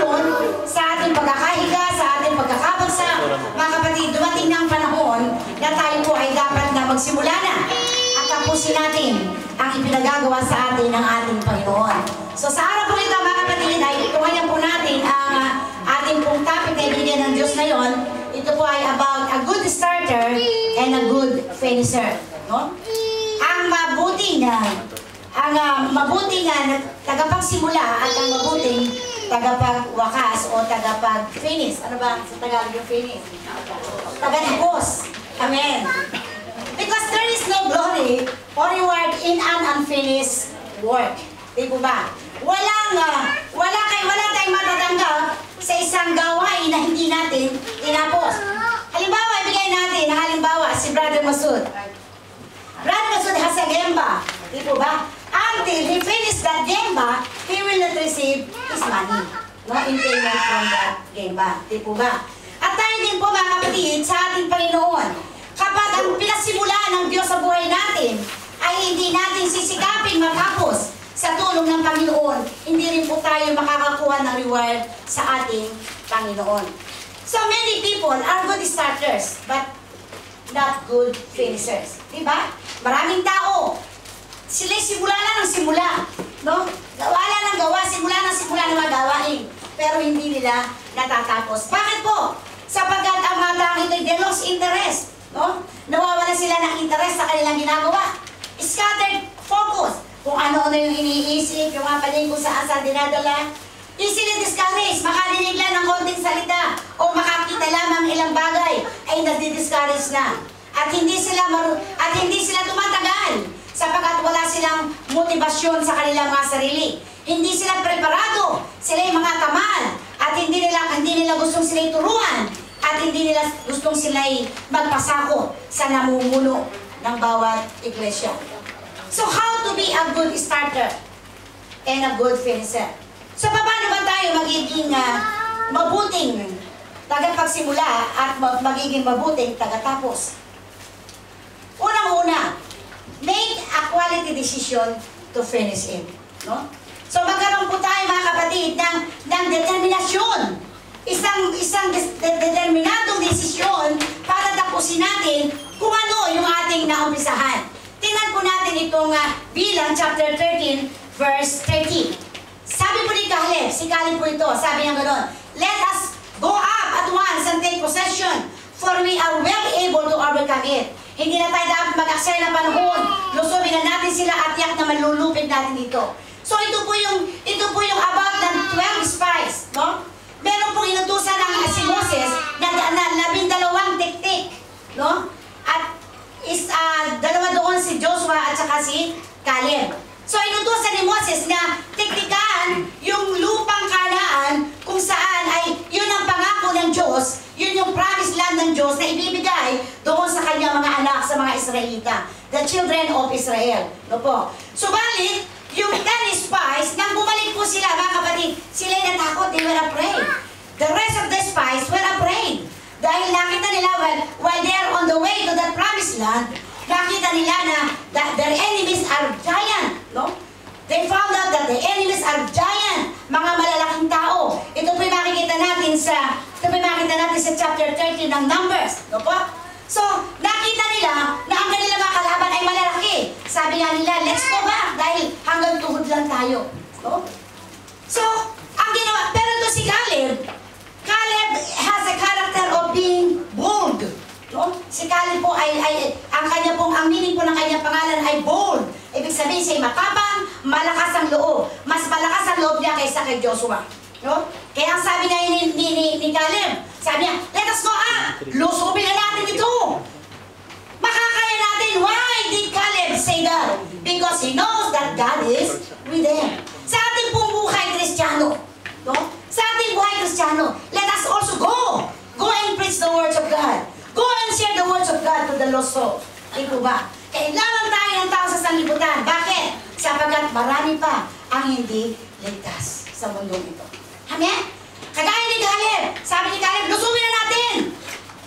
ngayon, sa ating pagkakahiga, sa ating pagkakabagsak, mga kapatid, dumating na ang panahon na tayo po ay dapat na magsimula na at tapusin natin ang ipinagagawa sa atin ng ating Panginoon. So sa araw po ito, mga kapatid, ay tuhayan po natin ang ating pong topic na ibigay ng Diyos ngayon. Ito po ay about a good starter and a good finisher. No? Ang mabuting tagapagsimula at ang mabuting tagapagwakas o tagapag-finish. Ano ba sa Tagalog yung finish? Tagatapos. Amen. Because there is no glory or reward in an unfinished work. Di po ba? Wala tayong matatanggap sa isang gawain na hindi natin tinapos. Halimbawa, ibigay natin ang halimbawa si Brother Masud. Brother Masud has a gemba. Di po ba? Until he finished that gemba, he will not receive his money. No? In payment from that gemba. Di po ba? At tayo din po mga kapatid sa ating Panginoon. Kapag ang pinasimulaan ng Diyos sa buhay natin ay hindi natin sisikapin matapos sa tulong ng Panginoon, hindi rin po tayo makakakuha ng reward sa ating Panginoon. So many people are good starters, but not good finishers. Diba? Maraming tao, sila simula lang ng simula. No? Gawa lang ng gawa, simula ng mga gawain. Pero hindi nila natatapos. Bakit po? Sapagkat ang mga taong ito, they lost interest. No? Nawawala sila ng interest sa kanilang ginagawa. Scattered focus. Kung ano-ano yung iniisip, yung mga paling kung saan dinadala. Easily discouraged. Makadinig lang ng konting salita o makakita lamang ilang bagay ay nadi-discourage na. At hindi sila tumatagal sapagkat wala silang motibasyon sa kanilang mga sarili. Hindi sila preparado. Sila yung mga tamal. At hindi nila gustong sila turuan. At hindi nila gustong sila magpasako sa namumuno ng bawat iglesia. So how to be a good starter and a good finisher? So paano ba tayo magiging mabuting tagapagsimula at magiging mabuting tagatapos? Unang-una, make a quality decision to finish it. No? So magkaroon po tayo mga kapatid ng determinasyon. Isang determinadong desisyon para tapusin natin kung ano yung ating naumpisahan. Tingnan po natin itong Bilang chapter 13 verse 30. Sabi po ni Caleb, si Caleb po ito, sabi niya gano'n, let us go up at once and take possession, for we are well able to overcome it. Hindi na tayo dapat mag-aksaya ng panahon, lusubin na natin sila at yak na malulupit natin ito. So ito po yung about ng 12 spies, no? Meron pong inutusan ng si Moses na 12 tiktik, no? At dalawa doon si Joshua at saka si Caleb. So inutusan ni Moses na tiktikan yung lupang Kanaan kung saan ay yun ang pangako ng Diyos, yun yung promised land ng Diyos na ibibigay doon sa kanyang mga anak, sa mga Israelita, the children of Israel. No po. Subalit, yung 10 spies, nang bumalik po sila, mga kapatid, sila'y natakot, they were afraid. The rest of the spies were afraid. Dahil nakita nila, while they are on the way to that promised land, nakita nila na their enemies are giant. No? They found out that the enemies are giant, mga malalaking tao. Ito po yung makikita natin sa chapter 13 ng Numbers. No po? So, nakita nila na ang kanilang mga kalaban ay malalaki. Sabi nga nila, let's go back dahil hanggang tuhod lang tayo. No? So, ang ginawa, pero ito si Caleb has a character of being bold. No? Si Caleb po ang meaning po ng kanyang pangalan ay bold. Ibig sabihin siya matapang, malakas ang loob. Mas malakas ang loob niya kaysa kay Joshua. No? Kaya ang sabi nga ni Caleb, sabi niya, let us go up! Lusubin na natin ito! Makakaya natin. Why did Caleb say that? Because he knows that God is with them. Sa ating pong buhay Kristiyano, no? Sa ating buhay Kristiyano, let us also go and preach the words of God. Go and share the words of God to the lost souls. Di po ba? Kailangan tayo ng tao sa sanlibutan. Bakit? Sapagkat marami pa ang hindi ligtas sa mundong ito. Amen? Kagaya ni Caleb, sabi ni Caleb, lusubin na natin!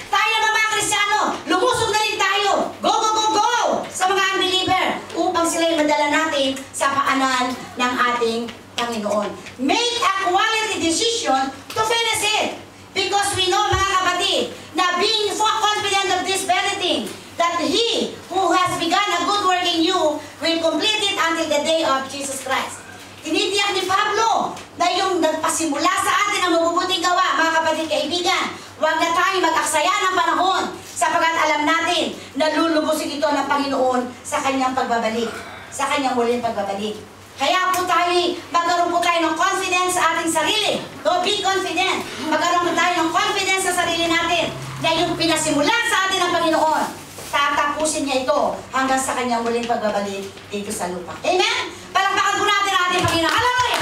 Tayo naman mga Kristiyano, lumusog na rin tayo! Go, go, go, go! Sa mga unbeliever, upang sila'y madala natin sa paanan ng ating Panginoon. Make a quality decision to finish it. Because we know, mga kapatid, na being confident of this very thing, that He who has begun a good work in you will complete it until the day of Jesus Christ. Tinitiyak ni Pablo na yung nagpasimula sa atin ang mabubuting gawa, mga kapatid, kaibigan, huwag na tayong mag-aksaya ng panahon sapagkat alam natin na lulubusin ito ng Panginoon sa kanyang pagbabalik, sa kanyang muling pagbabalik. Kaya po tayo, magkaroon po tayo ng confidence sa ating sarili. No, be confident. Magkaroon po tayo ng confidence sa sarili natin na yung pinasimulan sa atin ng Panginoon, tatapusin niya ito hanggang sa kanyang muling pagbabalik dito sa lupa. Amen? Palakpakan po natin ang ating Panginoon. Hallelujah!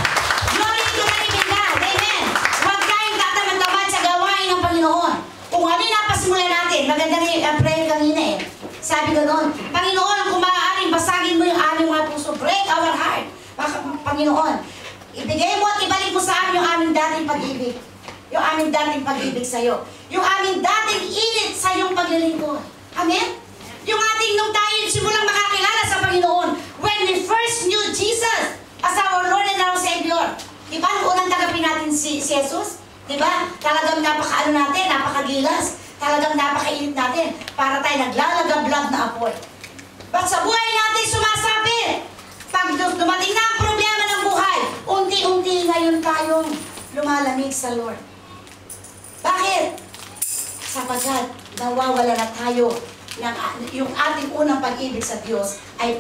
Glory to the living God. Amen? Huwag tayong tatamad-tamad sa gawain ng Panginoon. Kung ano yung napasimulan natin, maganda rin ang prayer kanina eh. Sabi ko noon, Panginoon, kung maaaring basagin mo yung aming mga puso, break our heart. Panginoon, ibigay mo at ibalik mo sa amin yung aming dating pag-ibig. Yung aming dating pag-ibig sa iyo. Yung aming dating init sa iyong paglilingkod. Amen? Yung ating nung tayo simulang makakilala sa Panginoon, when we first knew Jesus as our Lord and our Savior. Diba, nung unang tagapin natin si Jesus? Diba? Talagang napaka-ano natin, napakagilas. Talagang napakainit natin. Para tayo naglalagablab na apoy. But sa buhay natin sumasapit. Pag dumating na ang problema ng buhay, unti-unti ngayon tayong lumalamig sa Lord. Bakit? Sapagkat nawawala na tayo ng yung ating unang pag-ibig sa Diyos ay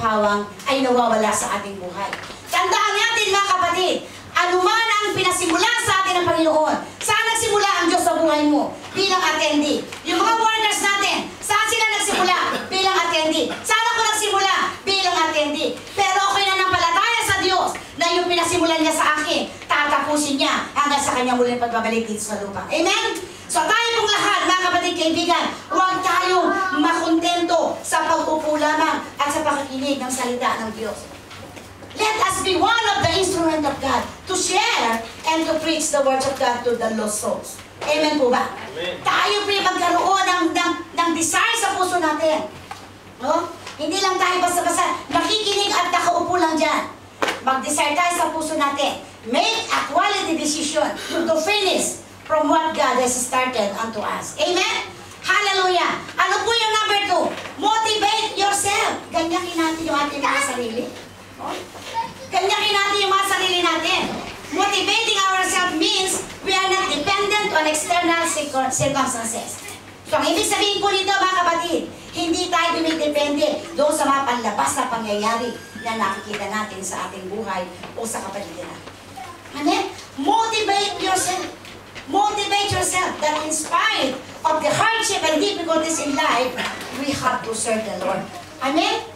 nawawala sa ating buhay. Tandaan natin, mga kapatid, anuman ang pinasimula sa atin ng Panginoon, saan nagsimula ang Diyos sa buhay mo? Bilang attendee. Yung mga workers natin, saan sila nagsimula? Bilang attendee. Saan ako nagsimula? Bilang attendee. Pero ako'y nanampalataya sa Diyos na yung pinasimulan niya sa akin, tatapusin niya hanggang sa kanyang muling pagbabalik dito sa lupa. Amen? So tayo pong lahat, mga kapatid, kaibigan, huwag tayong makontento sa pag-upo lamang at sa pakikinig ng salita ng Diyos. Let us be one of the instrument of God to share and to preach the words of God to the lost souls. Amen po ba? Amen. Tayo po magkaroon ng desire sa puso natin. No? Hindi lang tayo basta-basta nakikinig at nakaupo lang dyan. Mag-desire tayo sa puso natin. Make a quality decision to finish from what God has started unto us. Amen? Hallelujah! Ano po yung number 2? Motivate yourself. Ganyakin natin yung ating mga sarili. Ganyakin natin yung mga sarili natin. Motivating ourselves means we are not dependent on external circumstances. So, ang ibig sabihin po nito, mga kapatid, hindi tayo dumidepende doon sa mga panlabas na pangyayari na nakikita natin sa ating buhay o sa kapaligiran. Amen? Motivate yourself. Motivate yourself that in spite of the hardship and difficulties in life, we have to serve the Lord. Amen?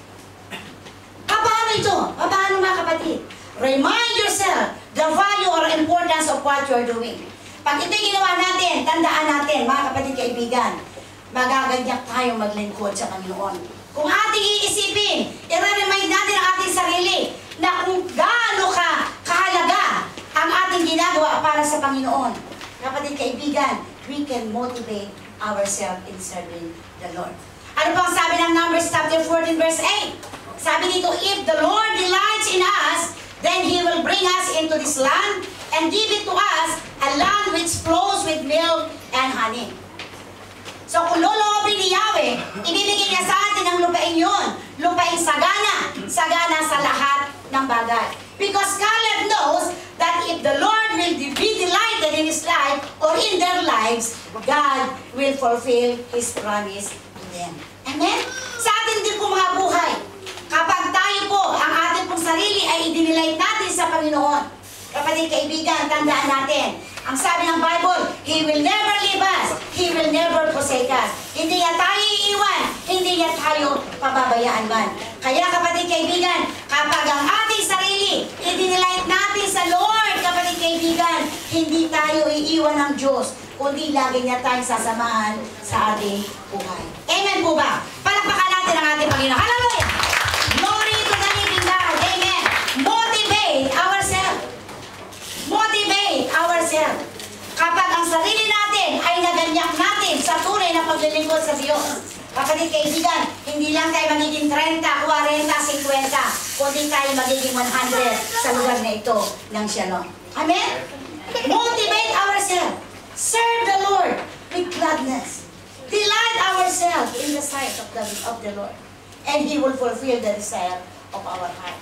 Paano ito? Paano, mga kapatid? Remind yourself the value or importance of what you are doing. Pag ito'y ginawa natin, tandaan natin, mga kapatid, kaibigan, magaganyak tayong maglingkod sa Panginoon. Kung ating iisipin, i-remind natin ang ating sarili na kung gaano kahalaga ang ating ginagawa para sa Panginoon. Kapatid, kaibigan, we can motivate ourselves in serving the Lord. Ano po ang sabi ng Numbers chapter 14 verse 8? Sabi dito, if the Lord delights in us, then He will bring us into this land and give it to us, a land which flows with milk and honey. So kung loloobin ni Yahweh, ibibigay niya sa atin ang lupain yun. Lupain sagana, sagana sa lahat ng bagay. Because Caleb knows that if the Lord will be delighted in his life or in their lives, God will fulfill His promise to them. Amen? Sa atin din po mga buhay, kapag tayo po, ang ating pong sarili ay idinilight natin sa Panginoon. Kapatid, kaibigan, tandaan natin. Ang sabi ng Bible, He will never leave us. He will never forsake us. Hindi niya tayo iiwan. Hindi niya tayo pababayaan man. Kaya kapatid, kaibigan, kapag ang ating sarili, idinilight natin sa Lord, kapatid, kaibigan, hindi tayo iiwan ng Diyos, kundi lagi niya tayong sasamahan sa ating buhay. Amen po ba? Palakpakan natin ang ating Panginoon. Hallelujah! Glory to the living God. Amen. Motivate ourselves. Motivate ourselves. Kapag ang sarili natin ay naganyak natin sa tunay na paglilingkod sa Diyos, Kapatid, kaibigan, hindi lang tayo magiging 30, 40, 50, kundi tayo magiging 100 sa lugar na ito ng Shalom. Amen? Motivate ourselves. Serve the Lord with gladness. Delight ourselves in the sight of the Lord. And He will fulfill the desire of our heart.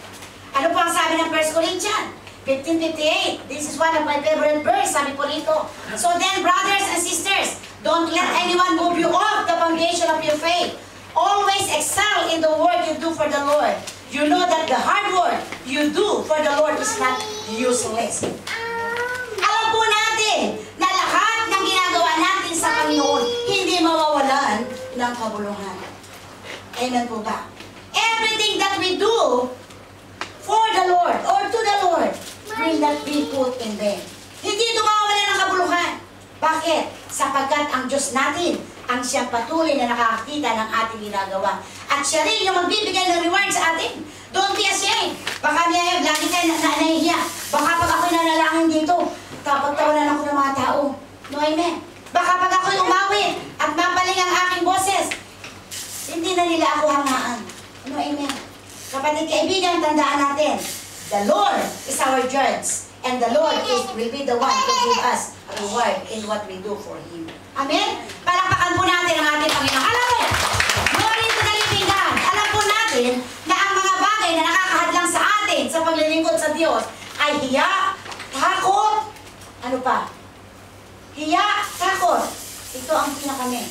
Ano po ang sabi ng 1 Corinthians 15:58? This is one of my favorite verse. Sabi po rito. So then, brothers and sisters, don't let anyone move you off the foundation of your faith. Always excel in the work you do for the Lord. You know that the hard work you do for the Lord is not useless. Alam po natin na lahat ng ginagawa natin sa Panginoon hindi mawawalan ng kabuluhan. Amen po ba? Everything that we do for the Lord or to the Lord will not be put in vain. Hindi ito mawawala ng kabuluhan. Bakit? Sapagkat ang Diyos natin ang siyang patuloy na nakakakita ng ating ginagawa. At siya rin yung magbibigay ng reward sa atin. Don't be ashamed. Baka niya, lagi tayo nahihiya. Baka pag ako'y nanalangin dito, kapagtawanan ako ng mga tao. No, amen. Baka pag ako'y umawit at mapaling ang aking boses, hindi na nila ako hangaan. No, amen. Kapatid, kaibigan, tandaan natin, the Lord is our judge, and the Lord will be the one to give us reward in what we do for Him. Amen? Palakpakan po natin ang ating Panginoon. Alam mo, glory to the living God. Alam po natin na ang mga bagay na nakakahadlang sa atin sa paglilingkod sa Diyos ay hiya, takot, ano pa? Hiya, takot. Ito ang pinakami.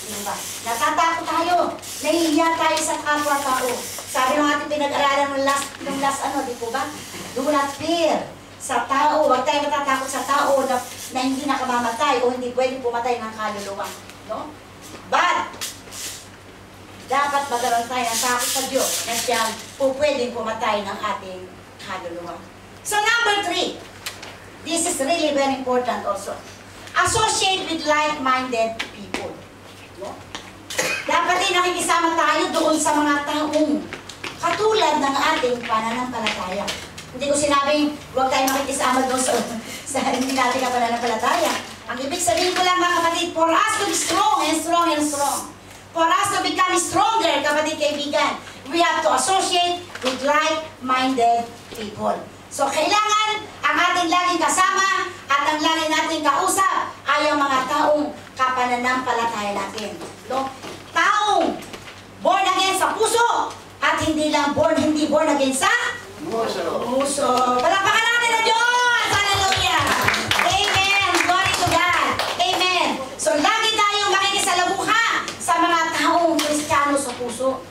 Diba? Natatakot tayo. Nahihiya tayo sa kapwa-tao. Sabi ng ating pinag-aralan ng last ano, di po ba? Do not fear sa tao. Huwag tayo matatakot sa tao na hindi nakamamatay o hindi pwedeng pumatay ng kaluluwa. No? But, dapat magkaroon tayo ng takot sa Diyos na siyang pwedeng pumatay ng ating kaluluwa. So, number 3. This is really very important also. Associate with like-minded people. No? Dapat din nakikisama tayo doon sa mga taong katulad ng ating pananampalataya. Hindi ko sinabing huwag tayo makikisama doon sa hindi natin na pananampalataya. Ang ibig sabihin ko lang mga kapatid, for us to be strong and strong and strong. For us to become stronger, kapatid kaibigan, we have to associate with like-minded people. So kailangan ang ating laging kasama at ang laging nating kausap ay ang mga taong kapananampalataya natin. No? Taong born again sa puso at hindi lang hindi born again sa puso. Palakpakan natin ang Diyos! Hallelujah! Amen! Glory to God! Amen! So lagi tayong makikisalamuha sa mga taong Kristiyano sa puso.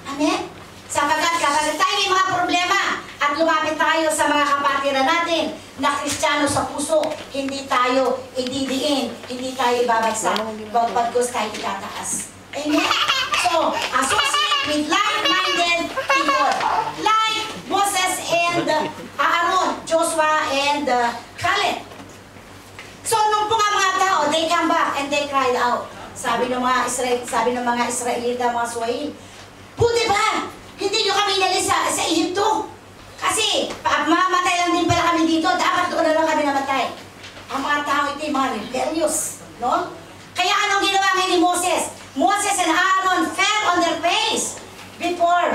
Amen? Sapagkat kapag tayo may mga problema at lumapit tayo sa mga kapatiran natin na Kristiyano sa puso, hindi tayo ididiin, hindi tayo ibabagsak, bagkus tayo itataas. Amen? So, associate with like-minded people. Like Moses and Aaron, Joshua and Caleb. So, nung po nga mga tao, they come back and they cried out. Sabi ng mga Israelita, mga Swahili, buti ba? Hindi nyo kami inalis sa Egypto. Kasi, mamatay lang din pala kami dito. Dapat doon na lang kami namatay. Ang mga tao ito, mga rebellious. No? Kaya anong ginawa ngayon ni Moses? Moses and Aaron fell on their face before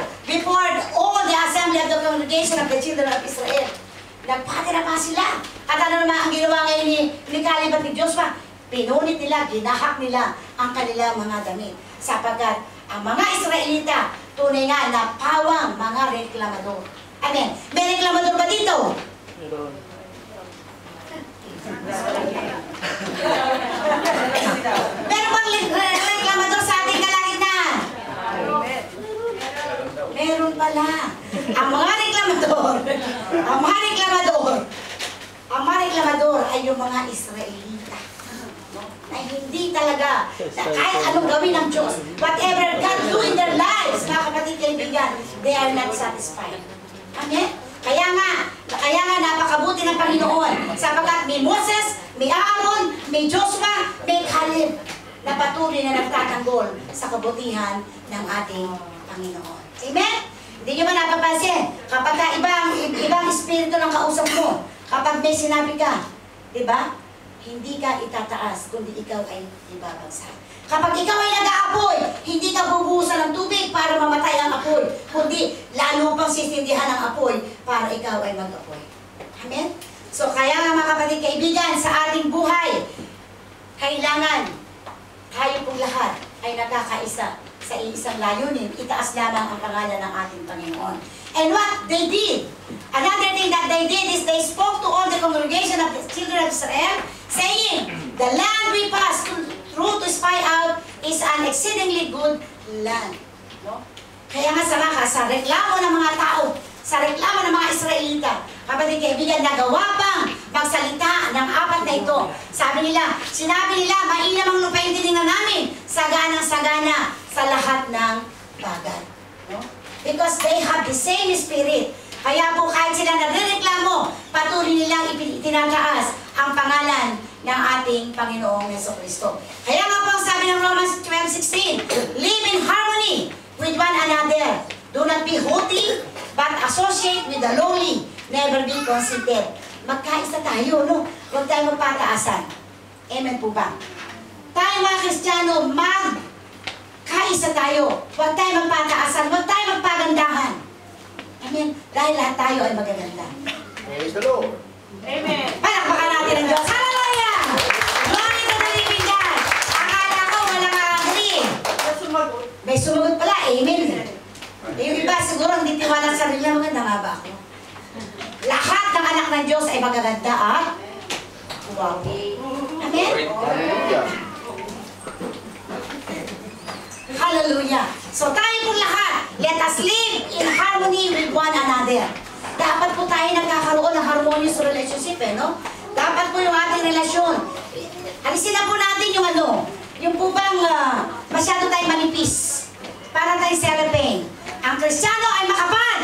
all the assembly of the congregation of the children of Israel. Nagpatira pa sila. At ano naman ang ginawa ngayon ni Caleb at ni Joshua? Pinunit nila, ginahak nila ang kanilang mga damit. Sapagkat ang mga Israelita, tunay nga na pawang mga reklamador. Amen. May reklamador ba dito? Meron bang reklamador sa ating kalagitnaan? Meron pala. Ang mga reklamador ay yung mga Israelita. Na hindi talaga, na kahit anong gawin ng Diyos, whatever God do in their lives, mga kapatid kaibigan, they are not satisfied. Amen? Kaya nga napakabuti ng Panginoon, sapagkat may Moses, may Aaron, may Joshua, may Caleb, na patuloy na nagtatanggol sa kabutihan ng ating Panginoon. Amen? Hindi nyo ba napapansin? Kapag ibang espiritu ng kausap mo, kapag may sinabi ka, di ba? hindi ka itataas, kundi ikaw ay ibabagsak. Kapag ikaw ay nag-aapoy, hindi ka bubuhusan ng tubig para mamatay ang apoy, kundi lalo pang sisindihan ang apoy para ikaw ay mag-apoy. Amen? So kaya nga mga kapatid, kaibigan, sa ating buhay, kailangan tayo pong lahat ay nakakaisa sa isang layunin, itaas lamang ang pangalan ng ating Panginoon. And what they did, another thing that they did is they spoke to all the congregation of the children of Israel, saying, the land we passed through to spy out is an exceedingly good land. No? Kaya nga sa reklamo ng mga tao, sa reklamo ng mga Israelita, kapatid kaibigan, nagawa pang magsalita ng apat na ito. Sinabi nila, mainam ang lupain tinignan namin, saganang-sagana sa lahat ng bagay. No? Because they have the same spirit. Kaya po kahit sila nagrereklamo, patuloy nilang itinataas ang pangalan ng ating Panginoong Jesucristo. Kaya nga po ang sabi ng Romans 12:16, live in harmony with one another. Do not be haughty, but associate with the lowly. Never be conceited. Magkaisa tayo, no? Huwag tayo magpataasan. Amen po ba? Tayo mga Kristiyano, magkaisa tayo. Huwag tayo magpataasan. Huwag tayo magpagandahan. Amen? Dahil lahat tayo ay magaganda. Praise the Lord. Amen. Palakpakan natin ang Diyos. Hallelujah! Glory to the living God. Akala ko walang agree. May sumagot pala. Amen. Yung iba siguro hindi tiwala sa sarili. Maganda nga ba ako? Lahat ng anak ng Diyos ay magaganda at wow. Amen? Hallelujah. Hallelujah. So tayo po lahat, let us live in harmony with one another. Dapat po tayo nagkakaroon ng harmonious relationship, no? Dapat po yung ating relasyon. Alisin na po natin yung yung po bang masyado tayong manipis. Para tayong cellophane. Ang Kristiyano ay makapal.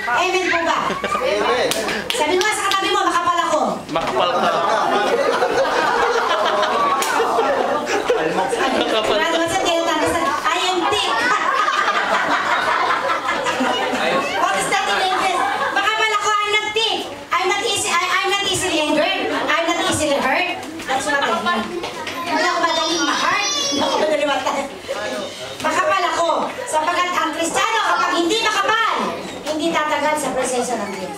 Amen po ba? Amen. Sabi mo sa katabi mo, makapal ako. Makapal ka. I am thick. What is that in English? Makapal ako, I'm not thick. I'm not easily angered. I'm not easily hurt. That's what I mean. Hindi ako madaling ma-hurt. Hindi ako madaling matay. Makapal ako. Sapagat ang Kristiyano, kapag hindi makapal, hindi tatagal sa presensya ng Diyos.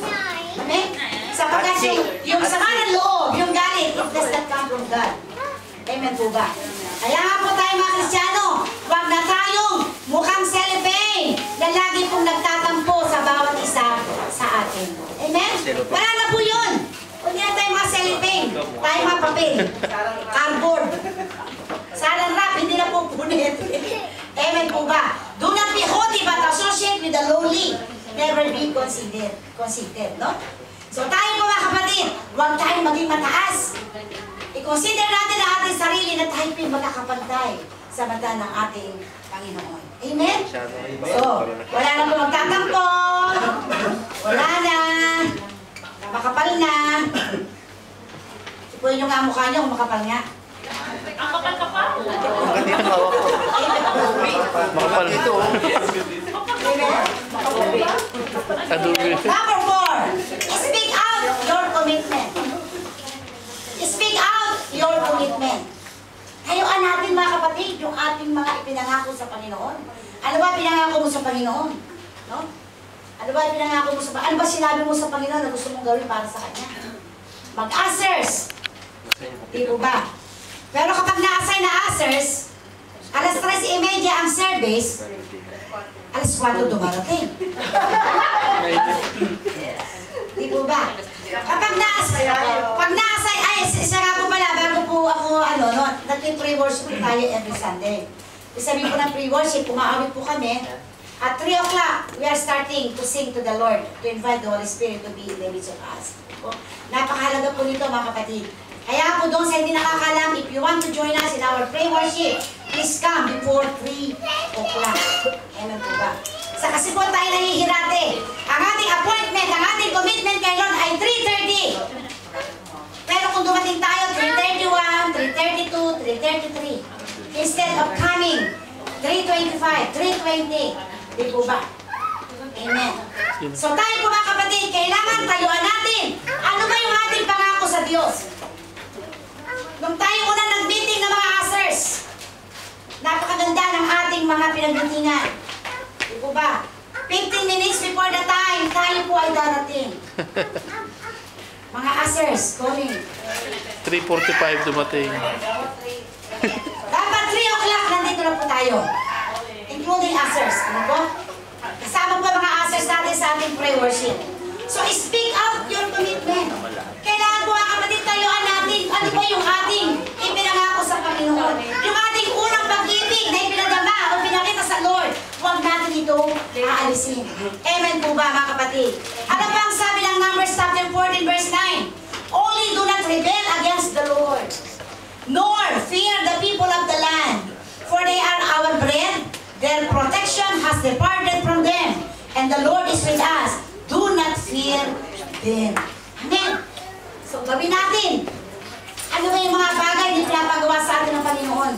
Amen? Sapagat yung sama ng loob, yung galit, it does not come from God. Amen po ba? Kaya nga po tayo mga Kristiyano, huwag na tayong mukhang cellophane na lagi pong nagtatampo sa bawat isa sa atin. Amen? Wala na po yun. Hindi na tayo mga cellophane. Tayo mga papel. Cardboard. Saran wrap, hindi na po punit. Amen po ba? Do not be haughty but associate with the lowly. Never be conceited, no? So tayo po mga kapatid, huwag tayong maging mataas. I-consider natin ang ating sarili na tayo po magkakapantay sa mata ng ating Panginoon. Amen? So, wala na po magtatampo. Wala na. Makapal na. Ipuin nyo nga ang mukha nyo kung makapal nga. Ang kapal-kapal. Maganda yung hawak ko. Makapal ito. Amen? Adobe. Number 4, speak out your commitment. Speak out your commitment. Hayuan natin mga kapatid, yung ating mga ipinangako sa Panginoon. Ano ba pinangako mo sa Panginoon? No? Ano ba pinangako mo sa Panginoon? Ano ba sinabi mo sa Panginoon na gusto mong gawin para sa Kanya? Mag-answers. Di po ba? Pero kapag na-assign na answers, alas 3:30 ang service, alas 4 dumarating. Di po ba? Kapag na-assign, ay, isa nga po pala, bago po ako, nag-pre-worship tayo every Sunday. Sabi po ng pre-worship, umaawit po kami. At 3 o'clock, we are starting to sing to the Lord, to invite the Holy Spirit to be in the midst of us. Napakahalaga po nito mga kapatid. Kaya po doon sa hindi nakakalam, if you want to join us in our pre-worship, please come before 3 o'clock. Amen po ba? Sa kasi po tayo nahihirate. Ang ating appointment, ang ating commitment kay Lord ay 3:30. Pero kung dumating tayo, 3:31, 3:32, 3:33. Instead of coming, 3:25, 3:20. Di po ba? Amen. So tayo po mga kapatid, kailangan tayuan natin. Ano ba yung ating pangako sa Diyos? mga pinagdatingan. Di po ba? 15 minutes before the time, tayo po ay darating. Mga ushers, coming. 3:45 dumating. Dapat 3 o'clock nandito na po tayo. Including ushers. Ano po? Kasama po mga ushers natin sa ating prayer worship. So speak out your commitment. Kailangan po mga kapatid tayuan natin ano po yung ating ipinangako sa Panginoon. Yung ating unang pag-ibig na ipinadama o pinakita sa Lord. Huwag natin ito aalisin. Amen po ba mga kapatid? Ano pa ang sabi ng Numbers chapter 14 verse 9? Only do not rebel against the Lord, nor fear the people of the land, for they are our bread. Their protection has departed from them, and the Lord is with us. Do not fear them. Amen. So, gawin natin. Ano ba yung mga bagay na pinapagawa sa atin ng Panginoon?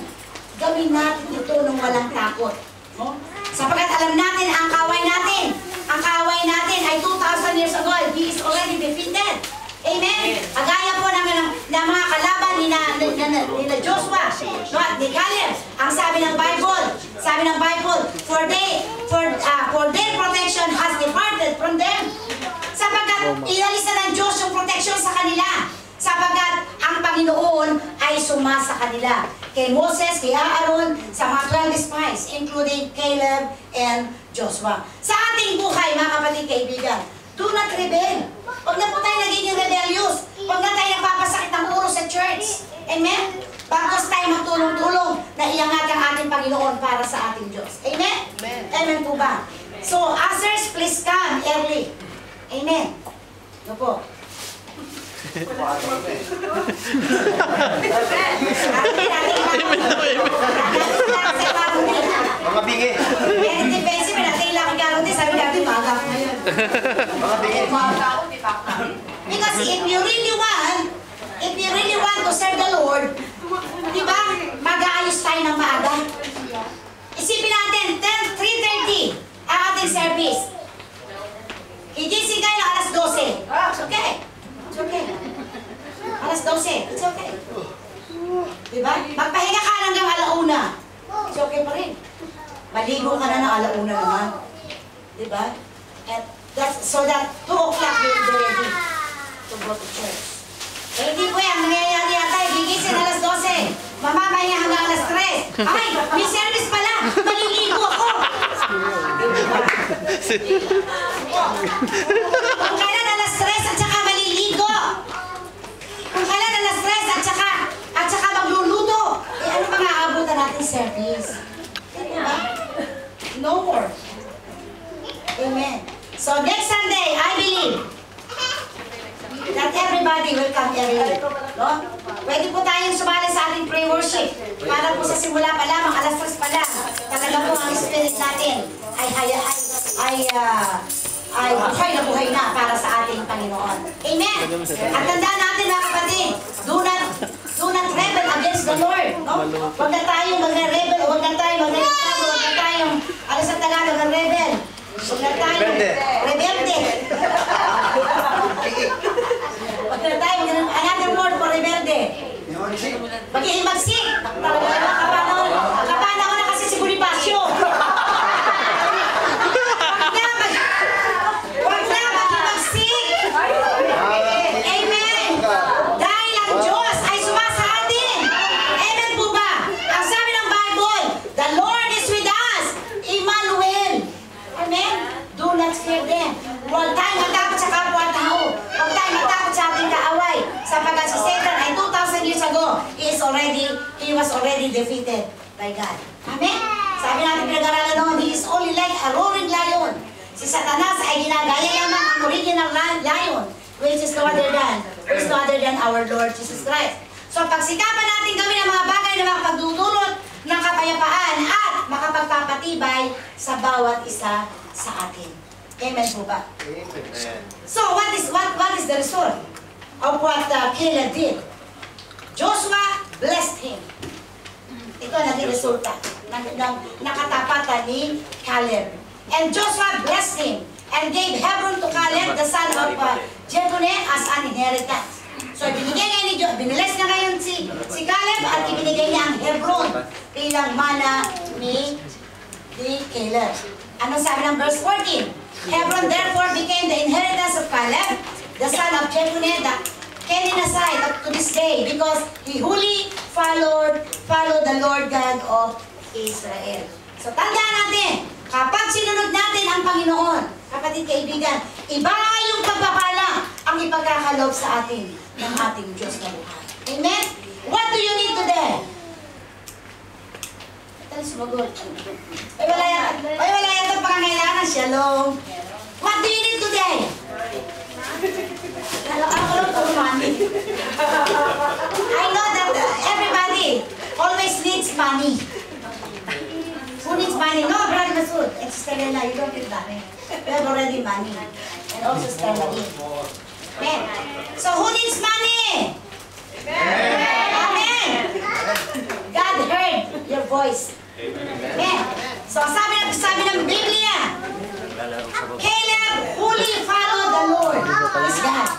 Gawin natin ito nung walang takot. No? Sapagkat alam natin, ang kaway natin ay 2,000 years ago. He is already defeated. Amen? Agaya po ng mga kalaban nila Joshua, no, at ni Caleb. Ang sabi ng Bible, for their protection has departed from them. Sapagkat ilalis na ng Diyos yung protection sa kanila. Sapagkat ang Panginoon ay sumasa kanila. Kay Moses, kay Aaron, sa mga 12 spies, including Caleb and Joshua. Sa ating buhay, mga kapatid, kaibigan, do not rebel. Huwag na po tayo nagiging rebellious. Huwag na tayo nagpapasakit ng ulo sa church. Amen? Bagos tayo magtulong-tulong na iangat ang ating Panginoon para sa ating Diyos. Amen? Amen. Amen po ba? So, ushers, please come early. Amen. Ano po? Mga bingi. Hindi basic, natin lang kagaroon din. Sabi natin, baga ko ngayon. Mga bingi. Because if you really want to serve the Lord, di ba, mag-aayos tayo ng maaga. Isipin natin, 3:30 ang ating service. I-GC kayo ng alas 12. It's okay. It's okay. Alas 12. It's okay. Di ba? Magpahinga ka hanggang alauna. It's okay pa rin. Maligo ka na ng alauna naman. Di ba? So that 2 o'clock you'll be ready to go to church. Eh, hindi po yan. Nangyayari yata. Gigising alas 12. Mamamahinga hanggang alas 3. Ay, may service pala. Maliligo ako. Kung kailan alas 3 at saka maliligo. Kung kailan alas 3 at saka magluluto. Eh, ano pa nga aabutan natin service? Diba? No more. Amen. So next Sunday, I believe that everybody will come early. No? Pwede po tayong sumali sa ating prayer worship. Para po sa simula pa lamang, alas 3 pa lang. Talaga po ang spirit natin ay buhay na buhay na para sa ating Panginoon. Amen. At tandaan natin mga kapatid, do not rebel against the Lord. No? Huwag na tayong magre-rebel, huwag na tayong magre-rebel, huwag na tayong, alas sa Tagalog, mag-rebel. Huwag na tayong rebelde. Huwag na tayong, another word for rebelde. Mag-iimagsik. Kapanahon na kasi si Bonifacio. Huwag na mag-imagsik. Amen. Dahil ang Diyos ay sumasa atin. Amen po ba? Ang sabi ng Bible, the Lord is with us. Emmanuel. Amen. Do not fear them. Huwag tayo matakot sa kapwa-tao. Huwag tayo matakot sa ating kaaway. Sapagkat si Satan ay 2,000 years ago, he was already defeated by God. Amen? Sabi natin pinag-aralan noon, he is only like a roaring lion. Si Satanas ay ginagaya naman ang original lion, which is no other than our Lord Jesus Christ. So pagsikapan natin gawin ang mga bagay na makapagdudulot ng kapayapaan at makapagpapatibay sa bawat isa sa atin. Amen po ba? Amen. So what is the result of what Caleb did? Joshua blessed him. Ito ang naging resulta ng nakatapatan ni Caleb. And Joshua blessed him and gave Hebron to Caleb, the son of Jephunneh, as an inheritance. So binigay niya ni Joshua, biniless na ngayon si Caleb at ibinigay niya ang Hebron bilang mana ni ni Caleb. Ano sabi ng verse 14? Hebron therefore became the inheritance of Caleb, the son of Jephunneh, the Kenizzite up to this day, because he wholly followed the Lord God of Israel. So tandaan natin, kapag sinunod natin ang Panginoon, kapatid kaibigan, iba yung pagpapala ang ipagkakalob sa atin ng ating Diyos na buhay. Amen? What do you need today? Ito sumagot. Ay wala yata pangangailangan. Shalom. What do you need today? Ako lang po money. I know that everybody always needs money. Who needs money? No, Brother Masud. It's Stella. You don't need money. You have already money. And also Stella. Amen. So who needs money? Amen. God heard your voice. Amen. So sabi ng Biblia, Caleb wholly followed the Lord, his God.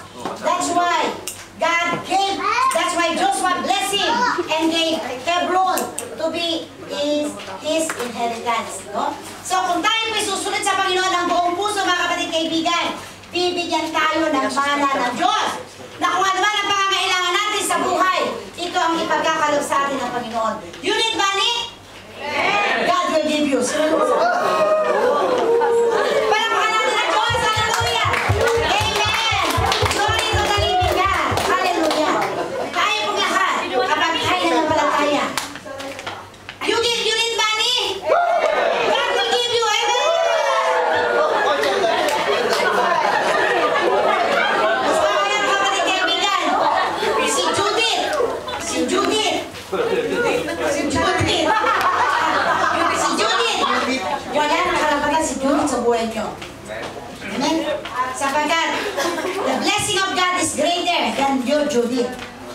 That's why Joshua blessed him and gave Hebron to be his inheritance. No? So kung tayo po'y susunod sa Panginoon ng buong puso, mga kapatid kaibigan, bibigyan tayo ng mana ng Diyos. Na kung ano man ang pangangailangan natin sa buhay, ito ang ipagkakalob sa atin ng Panginoon. You need money? God will give you. Palakpakan natin ang Diyos. Hallelujah. Amen. Glory to the living God. Hallelujah. Tayo pong lahat, kapag tayo nananampalataya. You need money? God will give you. Amen. So, ayan kapatid kaibigan. Si Judith. Wala na karapatan si Judith sa buhay niyo. Amen? Sapagkat the blessing of God is greater than your Judith.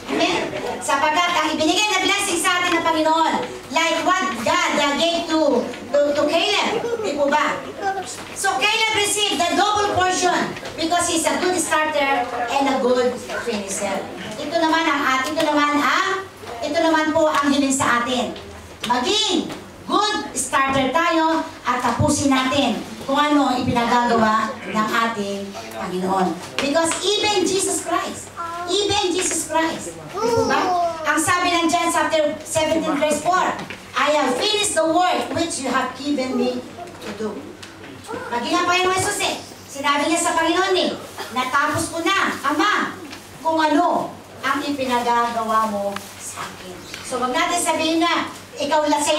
Amen? Sapagkat ang ibinigay na blessing sa atin ng Panginoon, like what God gave to Caleb. Di po ba? So Caleb received the double portion because he's a good starter and a good finisher. Ito naman po ang hiling sa atin. Maging good starter tayo at tapusin natin kung ano ipinagagawa ng ating Panginoon. Because even Jesus Christ, diba? Ang sabi ng John chapter 17 verse 4, I have finished the work which you have given me to do. Maging ang Panginoon Jesus sinabi niya sa Panginoon natapos ko na, Ama, kung ano ang ipinagagawa mo sa akin. So wag natin sabihin na ikaw sa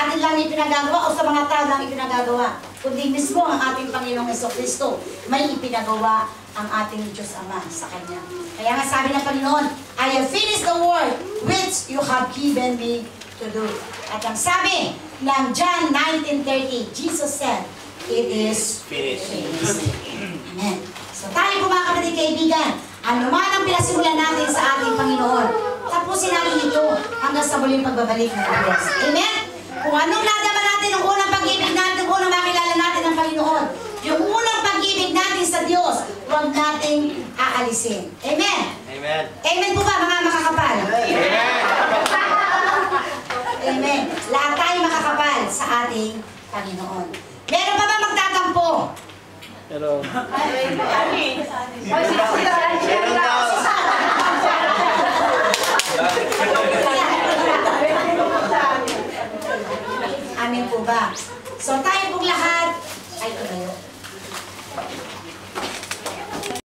atin lang ipinagagawa o sa mga tao lang ipinagagawa. Kundi mismo ang ating Panginoong Jesucristo may ipinagawa ang ating Diyos Ama sa Kanya. Kaya nga sabi ng Panginoon, I have finished the work which you have given me to do. At ang sabi ng John 19:30, Jesus said, it is finished. Amen. So tayo po mga kapatid kaibigan, ano man ang pinasimulan natin sa ating Panginoon, tapusin natin ito hanggang sa muling pagbabalik ng Diyos. Amen? Kung anong nadaman natin ng unang pag-ibig natin, unang makilala natin ng Panginoon, yung unang pag-ibig natin sa Diyos, huwag nating aalisin. Amen? Amen. Amen po ba mga makakapal? Amen. Amen. Lahat tayo makakapal sa ating Panginoon. Meron pa ba magtatampo? Pero,